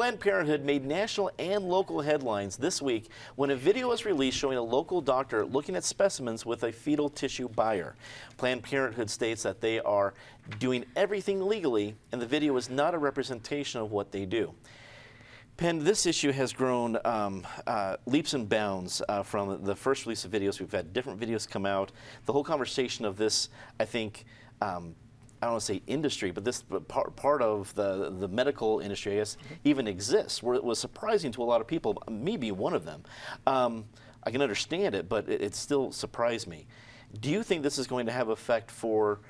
Planned Parenthood made national and local headlines this week when a video was released showing a local doctor looking at specimens with a fetal tissue buyer. Planned Parenthood states that they are doing everything legally, and the video is not a representation of what they do. Penn, this issue has grown leaps and bounds from the first release of videos. We've had different videos come out. The whole conversation of this, I think, I don't want to say industry, but this part of the medical industry, I guess, even exists, where it was surprising to a lot of people, me being one of them. I can understand it, but it still surprised me. Do you think this is going to have effect for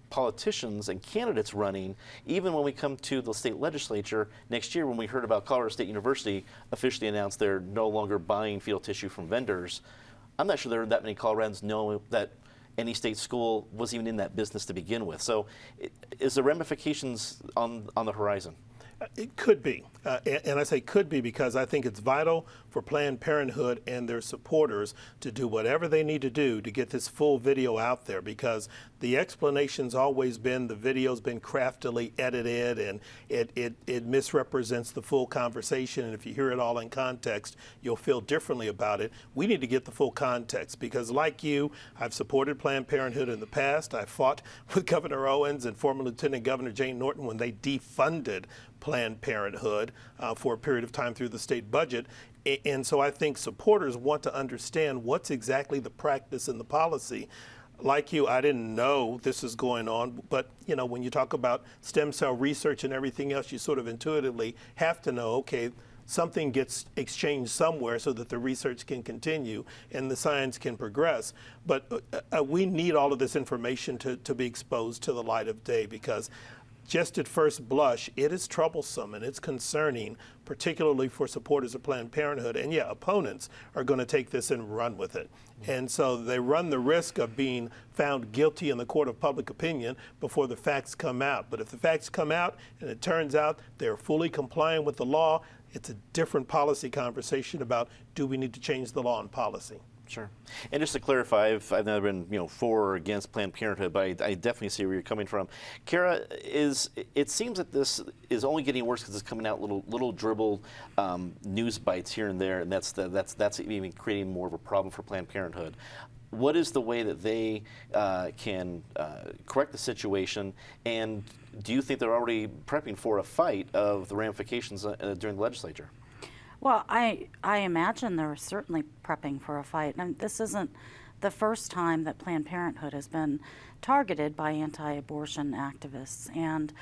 politicians and candidates running, even when we come to the state legislature next year, when we heard about Colorado State University officially announced they're no longer buying fetal tissue from vendors? I'm not sure there are that many Coloradans know that any state school was even in that business to begin with. So is the ramifications on the horizon? It could be, and I say could be because I think it's vital for Planned Parenthood and their supporters to do whatever they need to do to get this full video out there, because the explanation's always been the video's been craftily edited and it misrepresents the full conversation, and if you hear it all in context, you'll feel differently about it. We need to get the full context because, like you, I've supported Planned Parenthood in the past. I fought with Governor Owens and former Lieutenant Governor Jane Norton when they defunded Planned Parenthood for a period of time through the state budget. And so I think supporters want to understand what's exactly the practice and the policy. Like you, I didn't know this is going on, but you know, when you talk about stem cell research and everything else, you sort of intuitively have to know, okay, something gets exchanged somewhere so that the research can continue and the science can progress. But we need all of this information to be exposed to the light of day, because just at first blush, it is troublesome and it's concerning, particularly for supporters of Planned Parenthood. And yeah, opponents are going to take this and run with it. And so they run the risk of being found guilty in the court of public opinion before the facts come out. But if the facts come out and it turns out they're fully compliant with the law, it's a different policy conversation about, do we need to change the law and policy? Sure. And just to clarify, I've never been, for or against Planned Parenthood, but I definitely see where you're coming from. Kara, it seems that this is only getting worse because it's coming out little dribble news bites here and there, and that's even creating more of a problem for Planned Parenthood. What is the way that they can correct the situation, and do you think they're already prepping for a fight of the ramifications during the legislature? Well, I imagine they're certainly prepping for a fight. And this isn't the first time that Planned Parenthood has been targeted by anti-abortion activists. And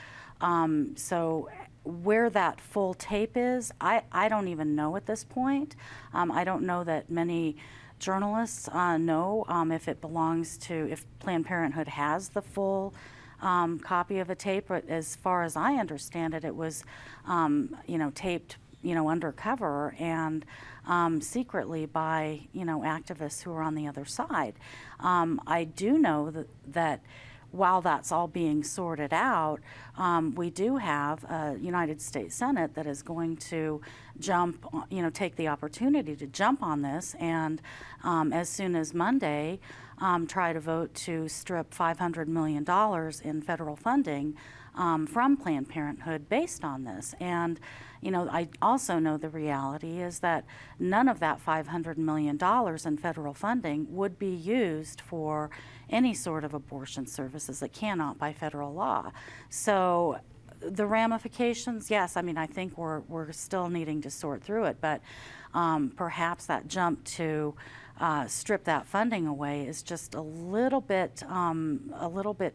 so where that full tape is, I don't even know at this point. I don't know that many journalists know if Planned Parenthood has the full copy of a tape. But as far as I understand it, it was, taped undercover and secretly by, activists who are on the other side. I do know that while that's all being sorted out, we do have a United States Senate that is going to take the opportunity to jump on this and as soon as Monday, try to vote to strip $500 million in federal funding from Planned Parenthood based on this. And I also know the reality is that none of that $500 million in federal funding would be used for any sort of abortion services. It cannot by federal law. So the ramifications, yes, I think we're still needing to sort through it, but perhaps that jump to strip that funding away is just a little bit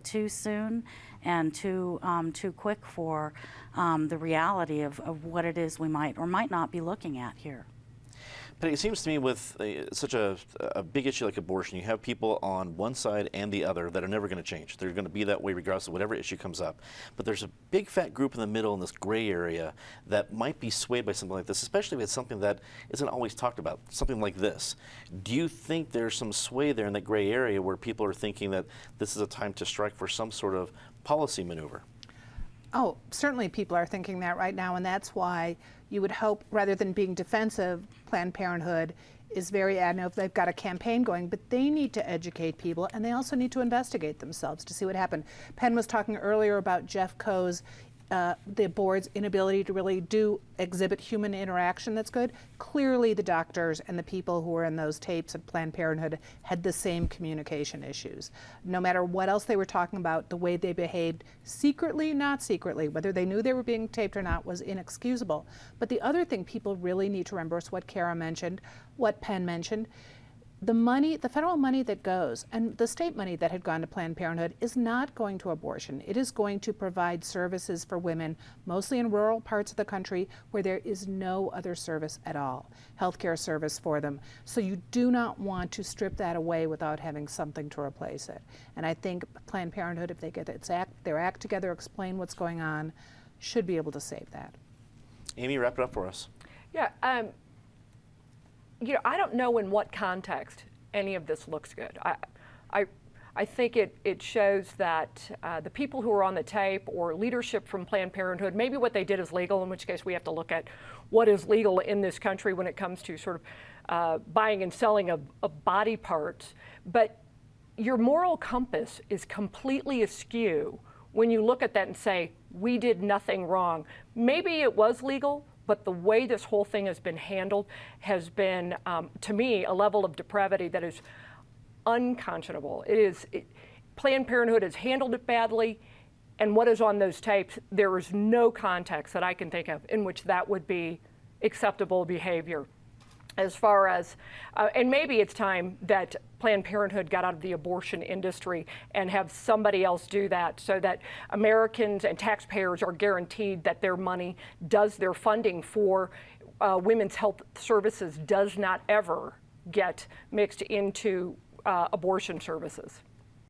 too soon and too quick for the reality of what it is we might or might not be looking at here. But it seems to me with such a big issue like abortion, you have people on one side and the other that are never going to change. They're going to be that way regardless of whatever issue comes up. But there's a big fat group in the middle in this gray area that might be swayed by something like this, especially if it's something that isn't always talked about, something like this. Do you think there's some sway there in that gray area where people are thinking that this is a time to strike for some sort of policy maneuver? Oh, certainly people are thinking that right now, and that's why you would hope, rather than being defensive, Planned Parenthood is very, I know they've got a campaign going, but they need to educate people, and they also need to investigate themselves to see what happened. Penn was talking earlier about Jeff Coe's the board's inability to really exhibit human interaction that's good. Clearly the doctors and the people who were in those tapes at Planned Parenthood had the same communication issues. No matter what else they were talking about, the way they behaved secretly, not secretly, whether they knew they were being taped or not was inexcusable. But the other thing people really need to remember is what Kara mentioned, what Penn mentioned. The money, the federal money that goes, and the state money that had gone to Planned Parenthood is not going to abortion. It is going to provide services for women, mostly in rural parts of the country where there is no other service at all, healthcare service for them. So you do not want to strip that away without having something to replace it. And I think Planned Parenthood, if they get their act together, explain what's going on, should be able to save that. Amy, wrap it up for us. Yeah, you know, I don't know in what context any of this looks good. I think it shows that the people who are on the tape or leadership from Planned Parenthood, maybe what they did is legal, in which case we have to look at what is legal in this country when it comes to sort of buying and selling of body parts. But your moral compass is completely askew when you look at that and say, we did nothing wrong. Maybe it was legal, but the way this whole thing has been handled has been, to me, a level of depravity that is unconscionable. Planned Parenthood has handled it badly, and what is on those tapes, there is no context that I can think of in which that would be acceptable behavior. As far as, and maybe it's time that Planned Parenthood got out of the abortion industry and have somebody else do that so that Americans and taxpayers are guaranteed that their money does, their funding for women's health services does not ever get mixed into abortion services.